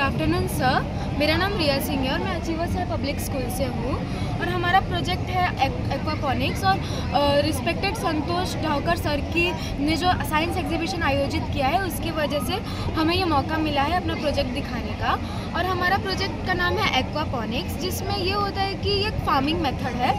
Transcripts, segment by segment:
Afternoon sir, मेरा नाम रिया सिंह है और मैं अचीवर्स है पब्लिक स्कूल से हूँ और हमारा प्रोजेक्ट है एक्वापॉनिक्स और रिस्पेक्टेड संतोष ढावकर सर की ने जो साइंस एग्जीबिशन आयोजित किया है उसकी वजह से हमें ये मौका मिला है अपना प्रोजेक्ट दिखाने का। और हमारा प्रोजेक्ट का नाम है एक्वापॉनिक्स, जिसमें ये होता है कि ये एक फार्मिंग मेथड है।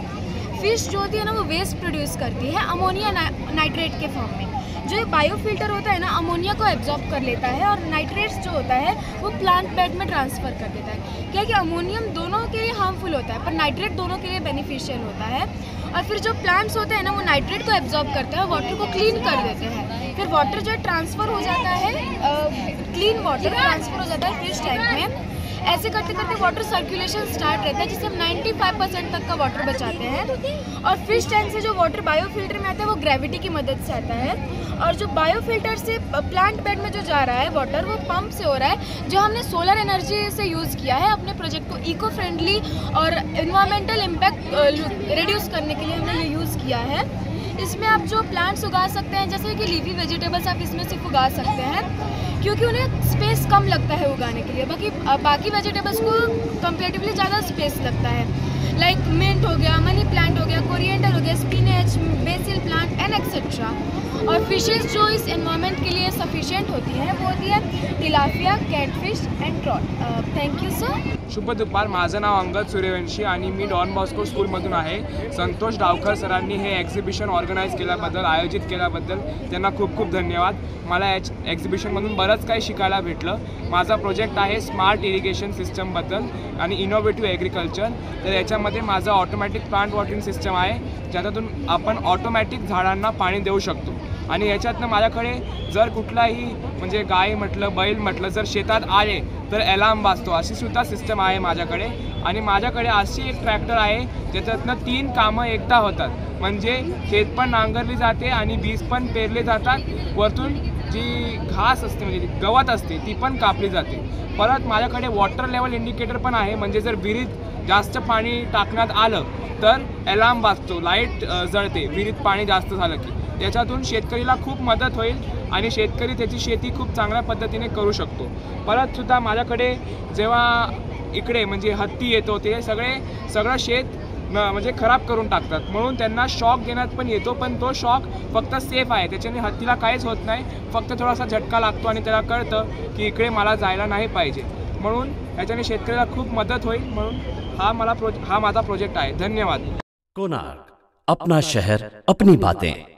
फिश जो होती है ना वो वेस्ट प्रोड्यूस करती है अमोनिया नाइट्रेट के फॉर्म में। जो ये बायोफिल्टर होता है ना अमोनिया को एब्जॉर्ब कर लेता है और नाइट्रेट्स जो होता है वो प्लांट बेड में ट्रांसफ़र कर देता है। क्या कि अमोनियम दोनों के लिए हार्मफुल होता है पर नाइट्रेट दोनों के लिए बेनिफिशियल होता है। और फिर जो प्लांट्स होते हैं ना वो नाइट्रेट को एब्जॉर्ब करते हैं, वाटर को क्लीन कर देते हैं। फिर वाटर जो ट्रांसफ़र हो जाता है, क्लीन वाटर ट्रांसफ़र हो जाता है फिश टैंक में। ऐसे करते करते वाटर सर्कुलेशन स्टार्ट रहता है जिससे हम 95% तक का वाटर बचाते हैं। और फिश टैंक से जो वाटर बायोफिल्टर में आता है वो ग्रेविटी की मदद से आता है। और जो बायोफिल्टर से प्लांट बेड में जो जा रहा है वाटर वो पंप से हो रहा है, जो हमने सोलर एनर्जी से यूज़ किया है अपने प्रोजेक्ट को इको फ्रेंडली और इन्वायरमेंटल इम्पैक्ट रिड्यूस करने के लिए हमने ये यूज़ किया है। इसमें आप जो प्लांट्स उगा सकते हैं जैसे कि लीफी वेजिटेबल्स आप इसमें सिर्फ उगा सकते हैं क्योंकि उन्हें स्पेस कम लगता है उगाने के लिए। बाकी वेजिटेबल्स को कंपेरेटिवली ज़्यादा स्पेस लगता है। लाइक मिंट हो गया, मनी प्लांट हो गया, कोरिएंडर हो गया, spinach, BECIL plant and etcetera. और फिशेस जो इस एनवायरनमेंट के लिए सफिशिएंट होती है वो होती है tilapia, catfish and trout. Thank you sir. शुभ दुपार, माझं नाव अंगद सूर्यवंशी आणि मी डॉन बॉस्को स्कूलमधून आहे। संतोष ढावकर सरांनी हे एक्झिबिशन ऑर्गनाईज केल्याबद्दल, आयोजित केल्याबद्दल त्यांना खूप खूप धन्यवाद। मला या एक्झिबिशनमधून बरंच काही शिकायला भेटलं। माझा प्रोजेक्ट आहे स्मार्ट इरिगेशन सिस्टमबद्दल आणि इनोव्हेटिव्ह ॲग्रिकल्चर। तर याच्यामध्ये माझं ऑटोमॅटिक प्लांट वॉटरिंग सिस्टम आहे, ज्याच्यातून आपण ऑटोमॅटिक झाडांना पाणी देऊ शकतो। आणि याच्यातनं माझ्याकडे जर कुठलाही म्हणजे गाय म्हटलं, बैल म्हटलं जर शेतात आले तर अलार्म वाजतो, अशी सुद्धा सिस्टम आहे माझ्याकडे। आणि माझ्याकडे अशी एक ट्रॅक्टर आहे ज्याच्यातनं 3 कामं एकदा होतात, म्हणजे शेत पण नांगरली जाते आणि बीज पण पेरले जातात, वरतून जी घास असते म्हणजे गवत असते ती पण कापली जाते। परत माझ्याकडे वॉटर लेवल इंडिकेटर पण आहे, म्हणजे जर विहिरीत जास्त पाणी टाकण्यात आलं तर अलार्म वाजतो, लाईट जळते विहिरीत पाणी जास्त झालं की। याच्यातून शेतकरीला खूप मदत होईल आणि शेतकरी त्याची शेती खूप चांगल्या पद्धतीने करू शकतो। परत सुद्धा माझ्याकडे जेव्हा इकडे म्हणजे हत्ती येतो ते सगळं शेत म्हणजे खराब करून टाकतात, म्हणून त्यांना शॉक देण्यात पण येतो, पण तो शॉक फक्त सेफ आहे, त्याच्याने हत्तीला काहीच होत नाही, फक्त थोडासा झटका लागतो आणि त्याला कळतं की इकडे मला जायला नाही पाहिजे, म्हणून याच्याने शेतकऱ्याला खूप मदत होईल। म्हणून हा माझा प्रोजेक्ट आहे। धन्यवाद। कोणार्क, अपना शहर अपनी बातें।